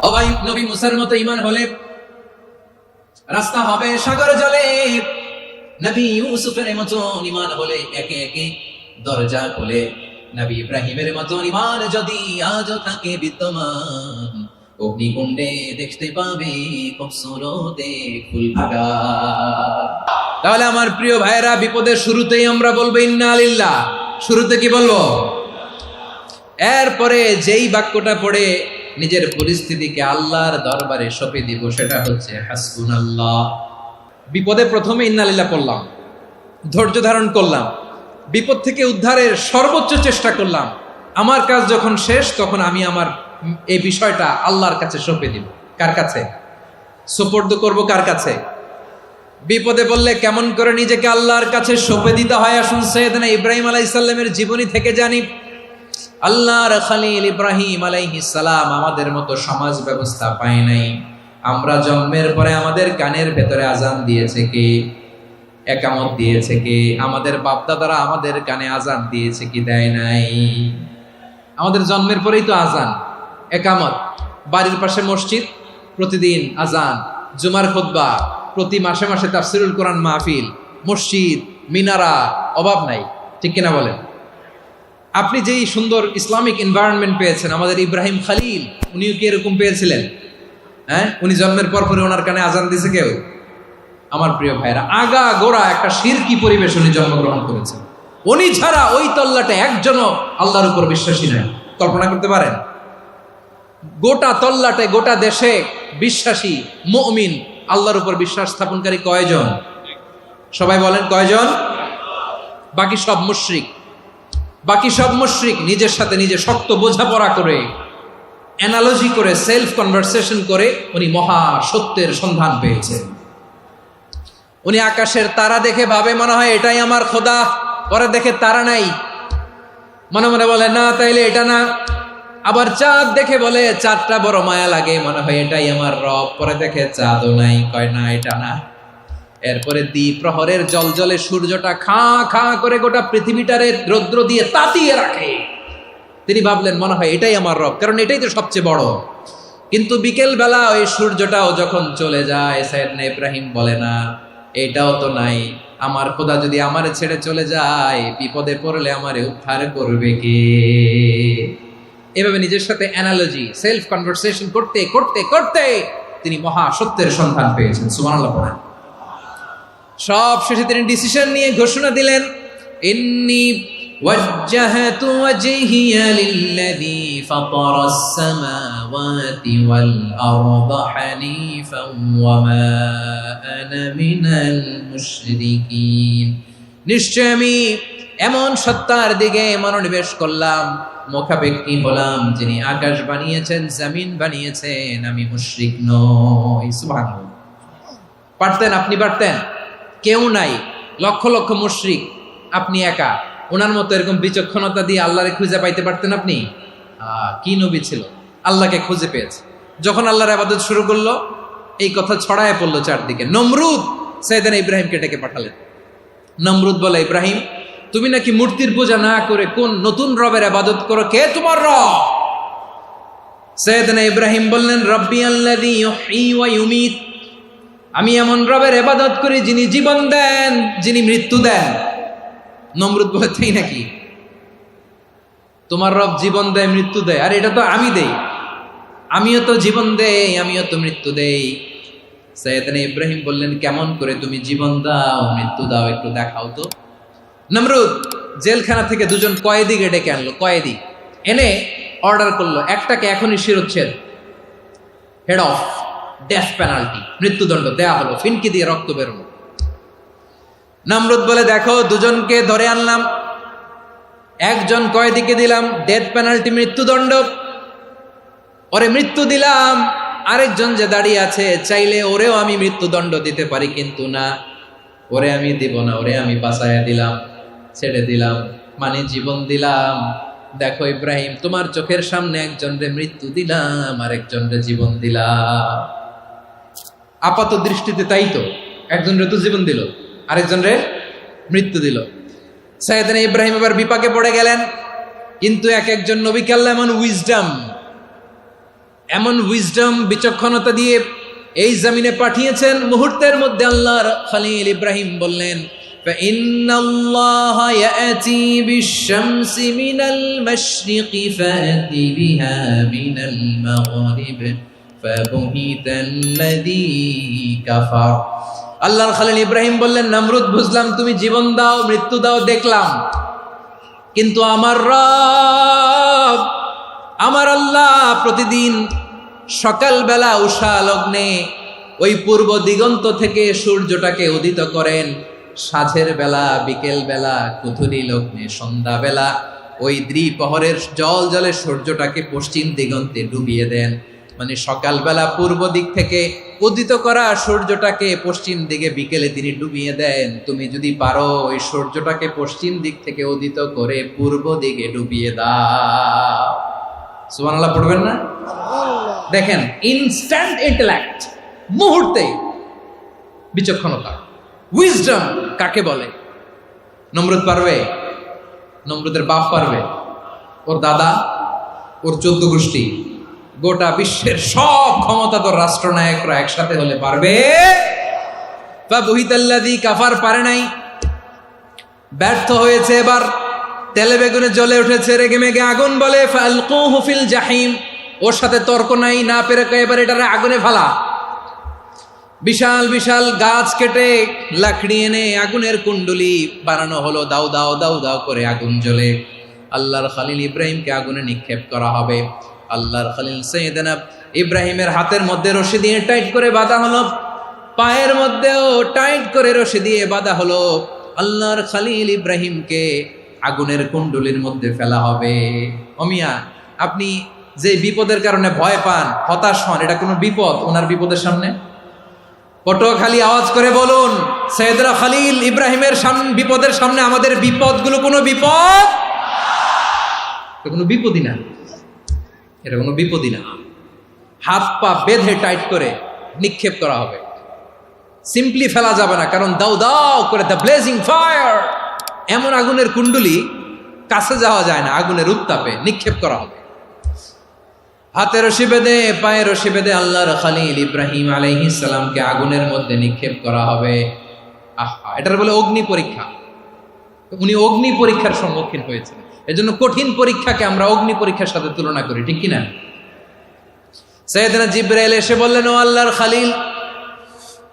ও ভাই, নবী মুসার মতো ঈমান হলে রাস্তা হবে সাগর জলে, নবী ইউসুফের মতো ঈমান হলে একে একে দরজা খুলে, নবী ইব্রাহিমের মতো ঈমান যদি আজও থাকে বিদ্যমান, অগ্নিকুণ্ডে দেখতে পাবে কবসরতে ফুল ভাগা। তাহলে আমার প্রিয় ভাইরা, বিপদের শুরুতেই আমরা বলবো ইন্না লিল্লাহ। শুরুতে কি বলবো? এরপরে যেই বাক্যটা পড়ে নিজের পরিস্থিতিকে আল্লাহর দরবারে সঁপে দিব, সেটা হচ্ছে হাসবুনাল্লাহ। বিপদে প্রথমে ইন্না লিল্লাহ পড়লাম, ধৈর্য ধারণ করলাম, বিপদ থেকে উদ্ধারের সর্বোচ্চ চেষ্টা করলাম। আমার কাজ যখন শেষ, তখন আমি আমার এই বিষয়টা আল্লাহর কাছে সঁপে দিব। কার কাছে সুপর্দ করব? কার কাছে? বিপদে বললে কেমন করে নিজেকে আল্লাহর কাছে সঁপে দিতে হয়, আসুন সাইয়েদনা ইব্রাহিম আলাইহিস সালামের জীবনী থেকে জানি। আল্লাহর খলিল ইব্রাহিম আলাইহিস সালাম আমাদের মতো সমাজ ব্যবস্থা পায় নাই। আমরা জন্মের পরে আমাদের কানের ভেতরে আজান দিয়েছে কে? একামত দিয়েছে কে? আমাদের বাপদাদারা আমাদের কানে আজান দিয়েছে কি? দেয় নাই। আমাদের জন্মের পরেই তো আজান, একামত, বাড়ির পাশে মসজিদ, প্রতিদিন আজান, জুমার খুতবা, প্রতি মাসে মাসে তাফসিরুল কোরআন মাহফিল, মসজিদ, মিনারা, অভাব নাই। ঠিক কিনা বলেন? আপনি যেই সুন্দর ইসলামিক এনভায়রনমেন্ট পেয়েছেন, আমাদের ইব্রাহিম খলিল উনিও কি এরকম পেয়েছিলেন? হ্যাঁ, উনি জন্মের পর পরে ওনার কানে আজান দিয়েছে কেউ? আমার প্রিয় ভাইরা, আগা গোড়া একটা শিরকি পরিবেশ উনি জন্মগ্রহণ করেছেন। উনি ছাড়া ওই তল্লাটে একজনও আল্লাহর উপর বিশ্বাসী নাই। কল্পনা করতে পারেন? গোটা তল্লাটে, গোটা দেশে বিশ্বাসী মুমিন, আল্লাহর উপর বিশ্বাস স্থাপনকারী কয়জন? সবাই বলেন কয়জন? বাকি সব মুশরিক। বাকি সব মুশরিক নিজের সাথে নিজে শক্ত বোঝাপড়া করে, অ্যানালজি করে, সেলফ কনভারসেশন করে উনি মহা সত্যের সন্ধান পেয়েছেন। উনি আকাশের তারা দেখে ভাবে মনে হয় এটাই আমার খোদা, পরে দেখে তারা নাই, মনে মনে বলে না তাইলে এটা না। আবার চাঁদ দেখে বলে চাঁদটা বড় মায়া লাগে, মনে হয় এটাই আমার রব, পরে দেখে চাঁদও নাই, কয় না এটা না। এরপরে দ্বীপ প্রহরের জলজলে সূর্যটা খাঁ খাঁ করে গোটা পৃথিবীটারে রৌদ্র দিয়ে তাতিয়ে রাখে। তিনি ভাবলেন মনে হয় এটাই আমার রব, কারণ এটাই তো সবচেয়ে বড়। কিন্তু বিকেল বেলা ওই সূর্যটাও যখন চলে যায়, সাইয়েদনা ইব্রাহিম বলে না এটাও তো নাই, আমার খোদা যদি আমারে ছেড়ে চলে যায়, বিপদে পড়লে আমারে উদ্ধার করবে কে? এভাবে নিজের সাথে অ্যানালজি, সেলফ কনভারসেশন করতে করতে করতে তিনি মহা সত্যের সন্ধান পেয়েছেন। সুবহানাল্লাহ পড়েন। সব শেষে তিনি ডিসিশন নিয়ে ঘোষণা দিলেন, ইন্নী ওয়াজ্জাহতু ওয়াজহিয়া লিল্লাযী ফাতারাস সামাওয়াতি ওয়াল আরদা হানিফান ওয়া মা আনা মিনাল মুশরিকিন। নিশ্চয় আমি এমন সত্তার দিকে মনোনিবেশ করলাম, মুখাপেক্ষী হলাম, যিনি আকাশ বানিয়েছেন, জমিন বানিয়েছেন, আমি মুশরিক নই। সুবহানাল্লাহ। পারতেন? আপনি পারতেন? কেউ নাই, লক্ষ লক্ষ মুশরিক, আপনি একা। ওনার মতো এরকম বিচক্ষণতা দিয়ে আল্লাহরে খুঁজে পাইতে পারতেন আপনি? কি নবী ছিল, আল্লাহকে খুঁজে পেয়েছে। যখন আল্লাহর ইবাদত শুরু করলো, এই কথা ছড়ায় পড়লো চারদিকে। নমরুদ সাইয়েদনা ইব্রাহিমকে ডেকে পাঠালেন। নমরুদ বলে, ইব্রাহিম তুমি নাকি মূর্তির পূজা না করে কোন নতুন রবের ইবাদত করো, কে তোমার রব? সাইয়েদনা ইব্রাহিম বললেন, রব্বি আল্লাযী ইউহয়ী ওয়া ইউমীত, আমি এমন রবের ইবাদত করি যিনি জীবন দেন, যিনি মৃত্যু দেন। নমরুদ বলে, তাই নাকি? তোমার রব জীবন দেয়, মৃত্যু দেয়? আর এটা তো আমি দেই, আমিও তো জীবন দেই, আমিও তো মৃত্যু দেই। সাইয়েদনা ইব্রাহিম বললেন, কেমন করে তুমি জীবন দাও, মৃত্যু দাও, একটু দেখাও তো। নমরুদ জেলখানা থেকে দুজন কয়েদিকে ডেকে আনলো। কয়েদি এনে অর্ডার করলো, একটাকে এখনই শিরোচ্ছেদ, হেড অফ, ডেথ পেনাল্টি, মৃত্যুদণ্ড দেয়া হলো, ফিনকি দিয়ে রক্ত বেরোলো। নমরুদ বলে, দেখো দুজনকে ধরে আনলাম, একজন কয়েদিকে দিলাম ডেথ পেনাল্টি, মৃত্যুদণ্ড, ওরে মৃত্যু দিলাম। আরেকজন যে দাঁড়িয়ে আছে, চাইলে ওরেও আমি মৃত্যুদণ্ড দিতে পারি, কিন্তু না, ওরে আমি দিব না, ওরে আমি বাঁচাইয়া দিলাম, ছেড়ে দিলাম, মানে জীবন দিলাম। দেখো ইব্রাহিম, তোমার চোখের সামনে একজনরে মৃত্যু দিলাম, আরেকজনরে জীবন দিলাম। আপাত দৃষ্টিতে তাই তো, একজনরে তো জীবন দিল, আরেকজনরে মৃত্যু দিল। সাইয়েদনা ইব্রাহিম এবার বিপাকে পড়ে গেলেন। কিন্তু এক একজন নবীকে আল্লাহ এমন উইজডম, এমন উইজডম বিচক্ষণতা দিয়ে এই জমিনে পাঠিয়েছেন, মুহূর্তের মধ্যে আল্লাহর খলিল ইব্রাহিম বললেন فإن الله يأتي بالشمس من المشرق فأت بها من المغرب فبهت الذي كفر। আল্লাহর খলিল ইব্রাহিম বললেন, নমরুদ বুঝলাম তুমি জীবন দাও মৃত্যু দাও দেখলাম, কিন্তু আমার রব আমার আল্লাহ প্রতিদিন সকালবেলা উষা লগ্নে ওই পূর্ব দিগন্ত থেকে সূর্যটাকে উদিত করেন, সাঁঝের বেলা বিকেল বেলা কুথুরি লগ্নে সন্ধ্যাবেলা ওই দ্বিপ্রহরের জল জলে সূর্যটাকে পশ্চিম দিগন্তে ডুবিয়ে দেন। মানে সকালবেলা পূর্ব দিক থেকে উদিত করা সূর্যটাকে পশ্চিম দিকে বিকেলে তিনি ডুবিয়ে দেন। তুমি যদি পারো ওই সূর্যটাকে পশ্চিম দিক থেকে উদিত করে পূর্ব দিকে ডুবিয়ে দাও। সুবহানাল্লাহ পড়বেন না? দেখেন, ইনস্ট্যান্ট ইন্টেলেক্ট, মুহূর্তে বিচক্ষণতা, উইজডম কাকে বলে? নমরুদ পারবে? নমরুদের বাপ পারবে? ওর দাদা, ওর 14 গোষ্ঠী, গোটা বিশ্বের সব ক্ষমতাধর রাষ্ট্রনায়করা একসাথে হলে পারবে? ফাবুহিতাল্লাযী কাফার পারে নাই, ব্যর্থ হয়েছে। এবার তেলে বেগুনে জ্বলে উঠেছে, রেগে মেগে আগুন বলে ফালকুহু ফিল জাহিম। ওর সাথে তর্ক নাই, না পেরে এবার এটারে আগুনে ফেলা। বিশাল বিশাল গাছ কেটে লাকড়ি এনে আগুনের কুণ্ডলি বানানো হলো, দাও দাও দাও দাও করে আগুন জ্বলে। আল্লাহর খলিল ইব্রাহিমকে আগুনে নিক্ষেপ করা হবে। আল্লাহর খলিল সাইয়েদনা ইব্রাহিমের হাতের মধ্যে রশি দিয়ে টাইট করে বাঁধা হলো, পায়ের মধ্যেও টাইট করে রশি দিয়ে বাঁধা হলো। আল্লাহর খলিল ইব্রাহিমকে আগুনের কুণ্ডলির মধ্যে ফেলা হবে। অমিয়া, আপনি যে বিপদের কারণে ভয় পান, হতাশ হন, এটা কোনো বিপদ ওনার বিপদের সামনে? পটুয়াখালী আওয়াজ করে বলুন, সৈয়দনা খলিল ইব্রাহিমের বিপদের সামনে আমাদের বিপদগুলো কোনো বিপদ? এটা কোনো বিপদই না, এটা কোনো বিপদই না। হাত পা বেঁধে টাইট করে নিক্ষেপ করা হবে, সিম্পলি ফেলা যাবে না, কারণ দাও দাও করে দ্য ব্লেজিং ফায়ার, এমন আগুনের কুণ্ডলি কাছে যাওয়া যায় না, আগুনের উত্তাপে নিক্ষেপ করা হবে। হাতে রশি বেঁধে পায়ে রশি বেঁধে আল্লাহর খলিল ইব্রাহিম আলাইহিস সালামকে আগুনের মধ্যে নিক্ষেপ করা হবে। আহা, এটার বলে অগ্নি পরীক্ষা। উনি অগ্নি পরীক্ষার সম্মুখীন হয়েছেন। এজন্য কঠিন পরীক্ষাকে আমরা অগ্নি পরীক্ষার সাথে তুলনা করি, ঠিক কিনা? সাইয়েদনা জিবরাইল এসে বললেন, ও আল্লাহর খলিল,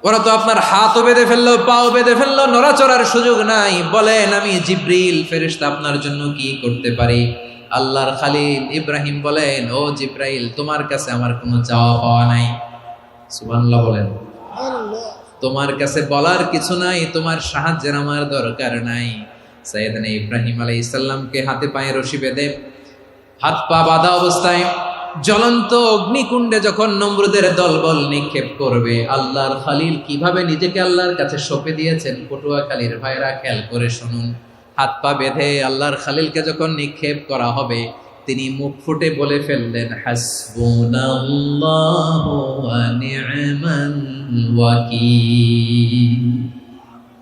ওরা তো আপনার হাতও বেঁধে ফেললো, পাও বেঁধে ফেললো, নড়াচড়ার সুযোগ নাই, বলেন আমি জিবরিল ফেরেশতা আপনার জন্য কি করতে পারি? আল্লাহর খলিল ইব্রাহিম বলেন, ও জিবরাইল, তোমার কাছে আমার কোনো চাওয়া পাওয়া নাই। সুবহানাল্লাহ বলেন। তোমার কাছে বলার কিছু নাই, তোমার সাহায্যের আমার দরকার নাই। সাইয়েদনা ইব্রাহিম আলাইহিস সালামকে হাতে পায়ে রশি বেঁধে হাত পা বাঁধা অবস্থায় জ্বলন্ত অগ্নিকুণ্ডে যখন নমরুদের দলবল নিক্ষেপ করবে, আল্লাহর খলিল কিভাবে নিজেকে আল্লাহর কাছে সঁপে দিয়েছেন, পটুয়াখালীর ভাইরা খেয়াল করে শুনুন। হাত পা বেঁধে আল্লাহর খলিলকে যখন নিক্ষেপ করা হবে, তিনি মুখ ফুটে বলে ফেললেন, হাসবুনাল্লাহু ওয়া নি'মাল ওয়াকিল।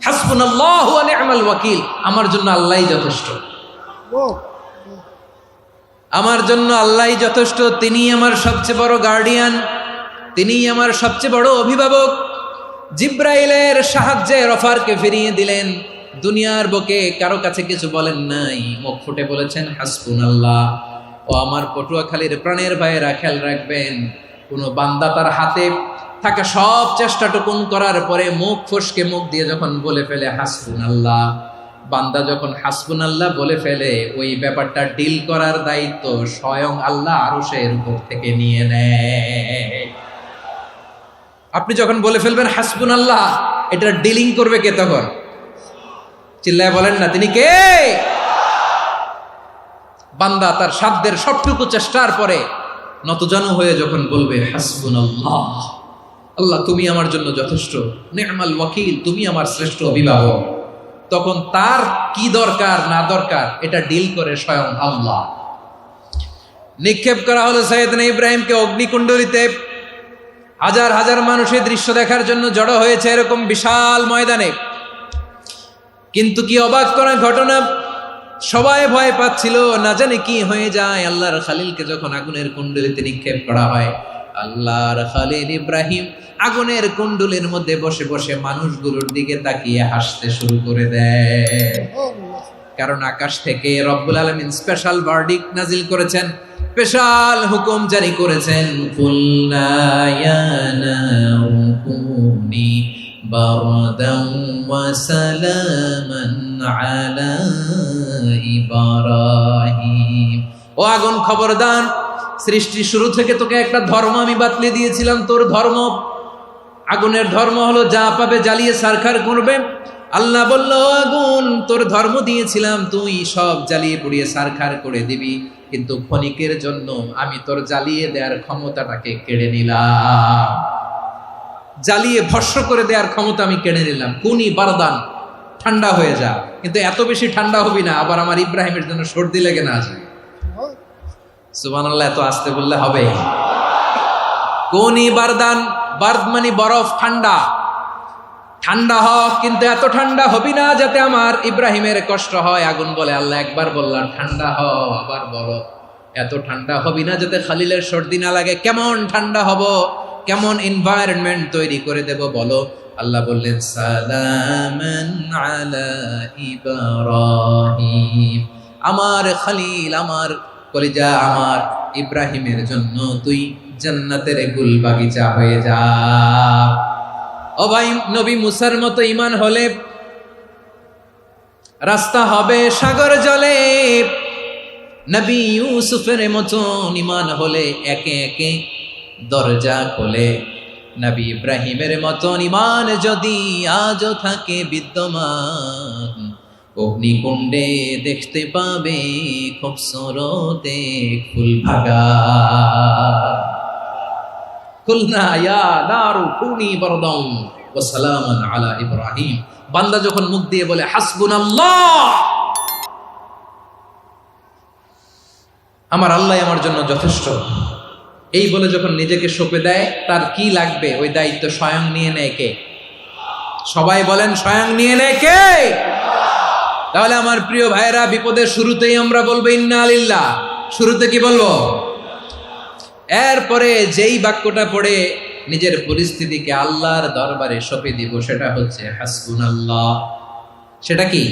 হাসবুনাল্লাহু ওয়া নি'মাল ওয়াকিল, আমার জন্য আল্লাহই যথেষ্ট, আমার জন্য আল্লাহই যথেষ্ট। তিনিই আমার সবচেয়ে বড় গার্ডিয়ান, তিনিই আমার সবচেয়ে বড় অভিভাবক। জিব্রাইলের সাহায্যে অফারকে ফিরিয়ে দিলেন। দুনিয়ার বুকে কারো কাছে কিছু বলেন নাই, মুখ ফুটে বলেছেন হাসবুনাল্লাহ। ও আমার পটুয়াখালীর প্রাণের ভাইয়েরা, খেয়াল রাখবেন, কোনো বান্দা তার হাতে থাকা সব চেষ্টাটুকুন করার পরে মুখ ফসকে মুখ দিয়ে যখন বলে ফেলে হাসবুনাল্লাহ, বান্দা যখন হাসবুনাল্লাহ বলে ফেলে, ওই ব্যাপারটা ডিল করার দায়িত্ব স্বয়ং আল্লাহ আরশের উপর থেকে নিয়ে নেয়। আপনি যখন বলে ফেলবেন হাসবুনাল্লাহ, এটা ডিলিং করবে কে তখন? চিল্লায় বলেন না, তিনি কে? বান্দা তার সাধ্যের সবটুকু চেষ্টার পরে নতজানু হয়ে যখন বলবে হাসবুনাল্লাহ, আল্লাহ তুমি আমার জন্য যথেষ্ট, নি'মাল ওয়াকিল, তুমি আমার শ্রেষ্ঠ অভিভাবক, তখন তার কি দরকার না দরকার এটা ডিল করে স্বয়ং আল্লাহ। নিক্ষেপ করা হলো সাইয়েদনা ইব্রাহিমকে অগ্নিকুণ্ডলিতে। হাজার হাজার মানুষের দৃশ্য দেখার জন্য জড়ো হয়েছে এরকম বিশাল ময়দানে। কিন্তু কি অবাক করা ঘটনা, সবাই ভয় পাচ্ছিল, না জানে কি হয়ে যায়। আল্লাহর খালিলকে যখন আগুনের কুণ্ডলিতে নিক্ষেপ করা হয়, আল্লাহর খালিল ইব্রাহিম আগুনের কুণ্ডলের মধ্যে বসে বসে মানুষগুলোর দিকে তাকিয়ে হাসতে শুরু করে দেয়। কারণ আকাশ থেকে রব্বুল আলামিন স্পেশাল ভার্ডিক্ট নাজিল করেছেন, স্পেশাল হুকুম জারি করেছেন, কুলনা ইয়া নারু কুনি বারদান ওয়া সালামান আলা ইব্রাহিম। ও আগুন, খবরদার, সৃষ্টি শুরু থেকে তোকে একটা ধর্ম আমি বাতলে দিয়েছিলাম। তোর ধর্ম, আগুনের ধর্ম হলো যা পাবে জ্বালিয়ে সারখার করবে। আল্লাহ বলল, আগুন, তোর ধর্ম দিয়েছিলাম, তুই সব জ্বালিয়ে পুড়িয়ে সারখার করে দিবি, কিন্তু ক্ষণিকের জন্য আমি তোর জ্বালিয়ে দেওয়ার ক্ষমতাটাকে কেড়ে নিলাম। জ্বালিয়ে ভস্ম করে দেওয়ার ক্ষমতা আমি কেড়ে নিলাম। কুনি বারদান, ঠান্ডা হয়ে যা। কিন্তু এত বেশি ঠান্ডা হবি না আবার আমার ইব্রাহিমের জন্য সর্দি লেগে না যায়। সুবহানাল্লাহ, এত আসতে বললে হবে? কুনি বারদান, বার্দ মানে বরফ, ঠান্ডা। ঠান্ডা হ, কিন্তু এত ঠান্ডা হবি না যাতে আমার ইব্রাহিমের কষ্ট হয়। আগুন বলে, আল্লাহ একবার বললাম ঠান্ডা হ, আবার বলো এত ঠান্ডা হবি না যাতে খালিলের সর্দি না লাগে। কেমন ঠান্ডা হব, কেমন এনভায়রনমেন্ট তৈরি করে দেব বলো। আল্লাহ বললেন, সালামান আলা ইব্রাহিম, আমার খালিল, আমার কলিজা, আমার ইব্রাহিমের জন্য তুই জান্নাতের গুল বাগিচা হয়ে যা। ও ভাই, নবী মুসার মতো ঈমান হলে রাস্তা হবে সাগর জলে, নবী ইউসুফের মতো ঈমান হলে একে একে দরজা খোলে। নবী ইব্রাহিমের মতো ঈমান যদি আজও থাকে বিদ্যমান, অগ্নিকুণ্ডে দেখতে পাবে খুবসুরতে ফুল ভাগা। কুলনা ইয়া নারু কুনি বারদান ওয়া সালামান আলা ইব্রাহিম। বান্দা যখন মুখ দিয়ে বলে হাসবুনাল্লাহ, আমার আল্লাহ আমার জন্য যথেষ্ট, এই বলে যখন নিজেকে সঁপে দেয়, তার কি লাগবে ওই দায়িত্ব স্বয়ং নিয়ে নেয় কে? সবাই বলেন, স্বয়ং নিয়ে নেয় কে? তাহলে আমার প্রিয় ভাইরা, বিপদের শুরুতেই আমরা বলবো ইন্না লিল্লাহ। শুরুতে কি বলবো? এরপরে যেই বাক্যটা পড়ে নিজের পরিস্থিতিকে আল্লাহর দরবারে সঁপে দিব, সেটা হচ্ছে হাসবুনাল্লাহ। সেটা কি?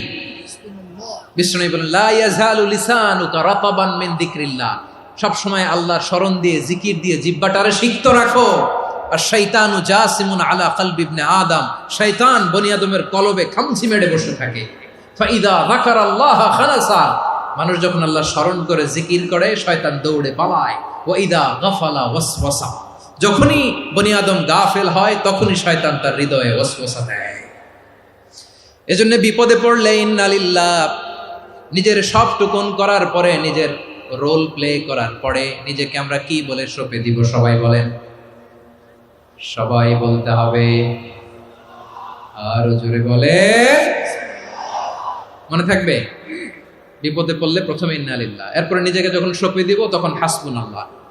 বিষ্ণু বলেন, লা ইয়াজালু লিসানুকা রাতাবান মিন যিকরিল্লাহ। সব সময় আল্লাহর স্মরণ দিয়ে, জিকির দিয়ে জিহ্বাটারে সিক্ত রাখো। আর শয়তানু জাসিমুন আলা কলবি ইবনে আদম, শয়তান বনি আদমের কলবে খামচি মেরে বসে থাকে। ফাইদা যাকারাল্লাহ খানাসা, মানুষ যখন আল্লাহ স্মরণ করে, জিকির করে, শয়তান দৌড়ে পালায়। ওয়াইদা গাফালা ওয়াসওয়াসা, যখনই বনি আদম গাফেল হয় তখনই শয়তান তার হৃদয়ে ওয়াসওয়াসা দেয়। এজন্য বিপদে পড়লে ইন্না লিল্লাহ, নিজের সব টুকুন করার পরে, নিজের রোল প্লে করার পরে নিজেকে আমরা কি বলে সঁপে দিব? সবাই বলেন, সবাই বলতে হবে। আরো জোরে বলে, মনে থাকবে? বিপদে পড়লে প্রথমে ইন্না লিল্লাহ, এরপরে নিজেকে যখন সঁপে দিব তখন হাসবুনাল্লাহ।